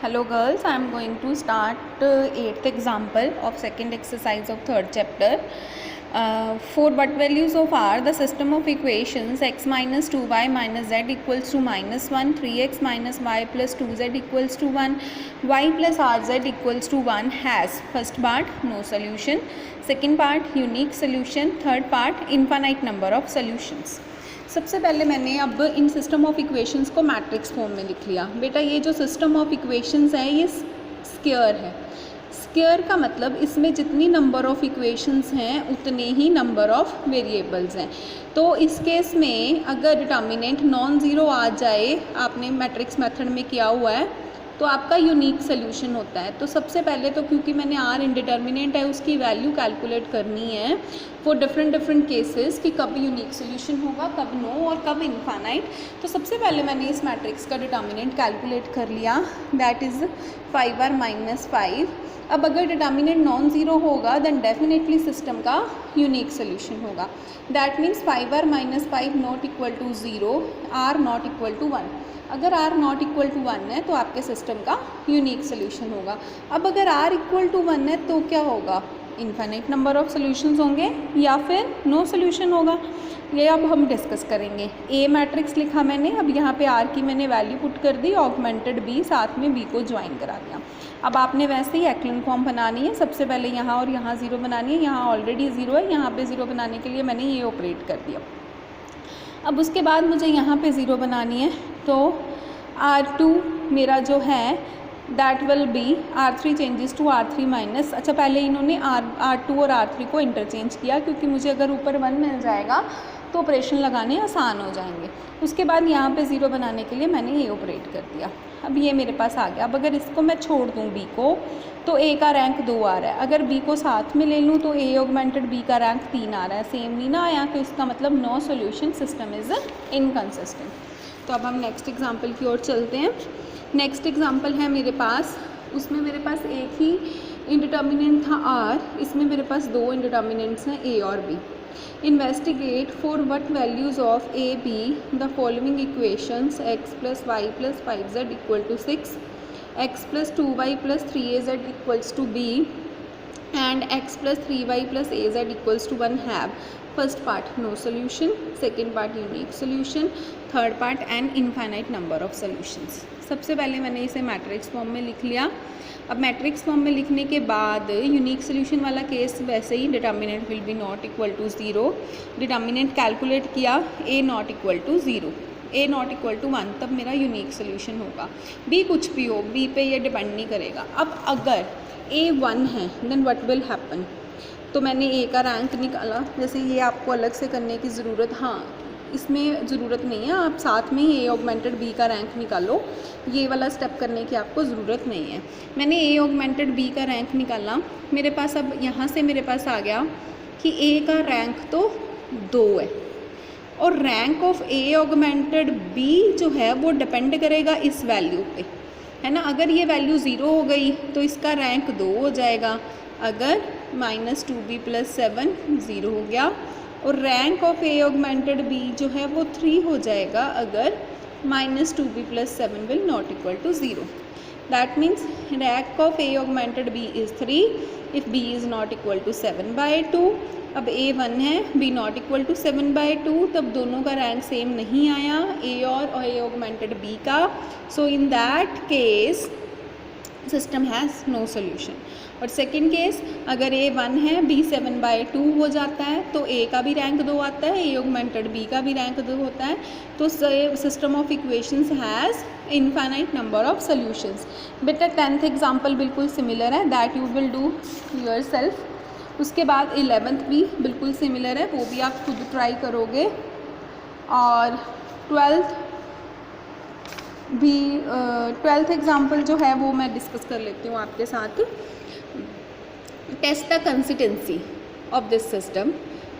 Hello girls, I am going to start 8th example of second exercise of 3rd chapter. For what values of r, the system of equations x minus 2y minus z equals to minus 1, 3x minus y plus 2z equals to 1, y plus rz equals to 1 has, first part no solution, second part unique solution, third part infinite number of solutions. सबसे पहले मैंने अब इन system of equations को matrix form में लिख लिया। बेटा ये जो सिस्टम ऑफ इक्वेशंस है ये स्क्वायर है। स्क्वायर का मतलब इसमें जितनी नंबर ऑफ इक्वेशंस हैं उतने ही नंबर ऑफ वेरिएबल्स हैं। तो इस केस में अगर डिटर्मिनेंट नॉन ज़ीरो आ जाए, आपने मैट्रिक्स मेथड में किया हुआ है, तो आपका यूनिक सोल्यूशन होता है। तो सबसे पहले तो क्योंकि मैंने आर इंडिटर्मिनेंट है उसकी वैल्यू कैलकुलेट करनी है फॉर डिफरेंट केसेस कि कब यूनिक सोल्यूशन होगा, कब नो और कब इनफाइनाइट। तो सबसे पहले मैंने इस मैट्रिक्स का डिटर्मिनेंट कैलकुलेट कर लिया, दैट इज़ 5r माइनस 5। अब अगर डिटर्मिनेंट नॉन ज़ीरो होगा देन डेफिनेटली सिस्टम का यूनिक सोल्यूशन होगा। That means 5r minus 5 not equal to 0, r not equal to 1। अगर r नॉट इक्वल टू 1 है तो आपके सिस्टम का यूनिक सोल्यूशन होगा। अब अगर r इक्वल टू 1 है तो क्या होगा, इनफाइनाइट नंबर ऑफ सोल्यूशंस होंगे या फिर नो सोल्यूशन होगा, ये अब हम डिस्कस करेंगे। ए मैट्रिक्स लिखा मैंने, अब यहाँ पे r की मैंने वैल्यू पुट कर दी, ऑगमेंटेड b, साथ में b को ज्वाइन करा दिया। अब आपने वैसे ही एक्लन फॉर्म बनानी है, सबसे पहले यहाँ और यहाँ ज़ीरो बनानी है, यहाँ ऑलरेडी ज़ीरो है, यहाँ पे ज़ीरो बनाने के लिए मैंने ये ऑपरेट कर दिया। अब उसके बाद मुझे यहाँ पे ज़ीरो बनानी है, तो R2 मेरा जो है that will be R3 changes to R3 minus, अच्छा पहले इन्होंने R2 और R3 को इंटरचेंज किया क्योंकि मुझे अगर ऊपर 1 मिल जाएगा तो ऑपरेशन लगाने आसान हो जाएंगे। उसके बाद यहाँ पे ज़ीरो बनाने के लिए मैंने ये ऑपरेट कर दिया। अब ये मेरे पास आ गया। अब अगर इसको मैं छोड़ दूँ b को तो a का रैंक 2 आ रहा है, अगर b को साथ में ले लूँ तो a ऑगमेंटेड b का रैंक 3 आ रहा है, सेम नहीं ना आया, तो इसका मतलब no solution, system is inconsistent. तो अब हम नेक्स्ट एग्जाम्पल की ओर चलते हैं। नेक्स्ट एग्जाम्पल है मेरे पास, उसमें मेरे पास एक ही इंडिटर्मिनेंट था r, इसमें मेरे पास दो इंडिटर्मिनेंट्स हैं a और b। Investigate for what values of a b the following equations x plus y plus 5z equal to 6, x plus 2y plus 3az equals to b and x plus 3y plus az equals to 1 have, first part no solution, second part unique solution, third part an infinite number of solutions। सबसे पहले मैंने इसे matrix form में लिख लिया। अब matrix form में लिखने के बाद यूनिक सोल्यूशन वाला केस वैसे ही, determinant will be not equal to 0, determinant calculate किया a not equal to 0, a not equal to 1, तब मेरा यूनिक सोल्यूशन होगा। b कुछ भी हो, b पे ये डिपेंड नहीं करेगा। अब अगर a 1 है देन व्हाट विल हैपन, तो मैंने a का रैंक निकाला, जैसे ये आपको अलग से करने की ज़रूरत, हाँ इसमें ज़रूरत नहीं है, आप साथ में ही a ऑगमेंटेड b का रैंक निकालो, ये वाला स्टेप करने की आपको ज़रूरत नहीं है। मैंने a ऑगमेंटेड b का रैंक निकाला, मेरे पास अब यहाँ से मेरे पास आ गया कि a का रैंक तो 2 है और rank of a augmented b जो है वो डिपेंड करेगा इस वैल्यू पे, है ना। अगर ये वैल्यू 0 हो गई तो इसका रैंक 2 हो जाएगा, अगर माइनस 2b प्लस 7 0 हो गया, और rank of a augmented b जो है वो 3 हो जाएगा अगर minus 2b plus 7 will not equal to 0। That means rank of a augmented b is 3 if b is not equal to 7/2। अब a 1 है, b नॉट इक्वल टू 7/2, तब दोनों का रैंक सेम नहीं आया, a और a ऑगमेंटेड b का। So in that case system has no solution. और सेकेंड केस, अगर a 1 है, b 7/2 हो जाता है, तो a का भी रैंक 2 आता है, a ऑगमेंटेड b का भी रैंक 2 होता है, तो system of equations has infinite number of solutions. बेटा 10th एग्जाम्पल बिल्कुल सिमिलर है, that you will do yourself. उसके बाद 11th भी बिल्कुल सिमिलर है, वो भी आप खुद ट्राई करोगे। और 12th एग्जाम्पल जो है वो मैं डिस्कस कर लेती हूँ आपके साथ। Test the consistency of this system,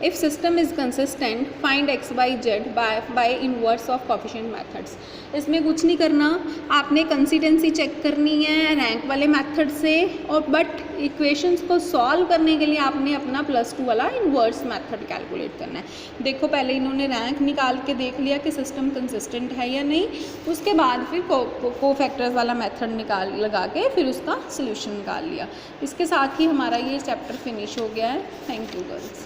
if system is consistent find x by z by inverse of coefficient methods. इसमें कुछ नहीं करना, आपने कंसिस्टेंसी चेक करनी है रैंक वाले मेथड से, और बट इक्वेशंस को सॉल्व करने के लिए आपने अपना +2 वाला इनवर्स मेथड कैलकुलेट करना है। देखो पहले इन्होंने रैंक निकाल के देख लिया कि सिस्टम कंसिस्टेंट है या नहीं, उसके बाद फिर को फैक्टर्स वाला मेथड लगा के फिर उसका सोल्यूशन निकाल लिया। इसके साथ ही हमारा ये चैप्टर फिनिश हो गया है। Thank you girls.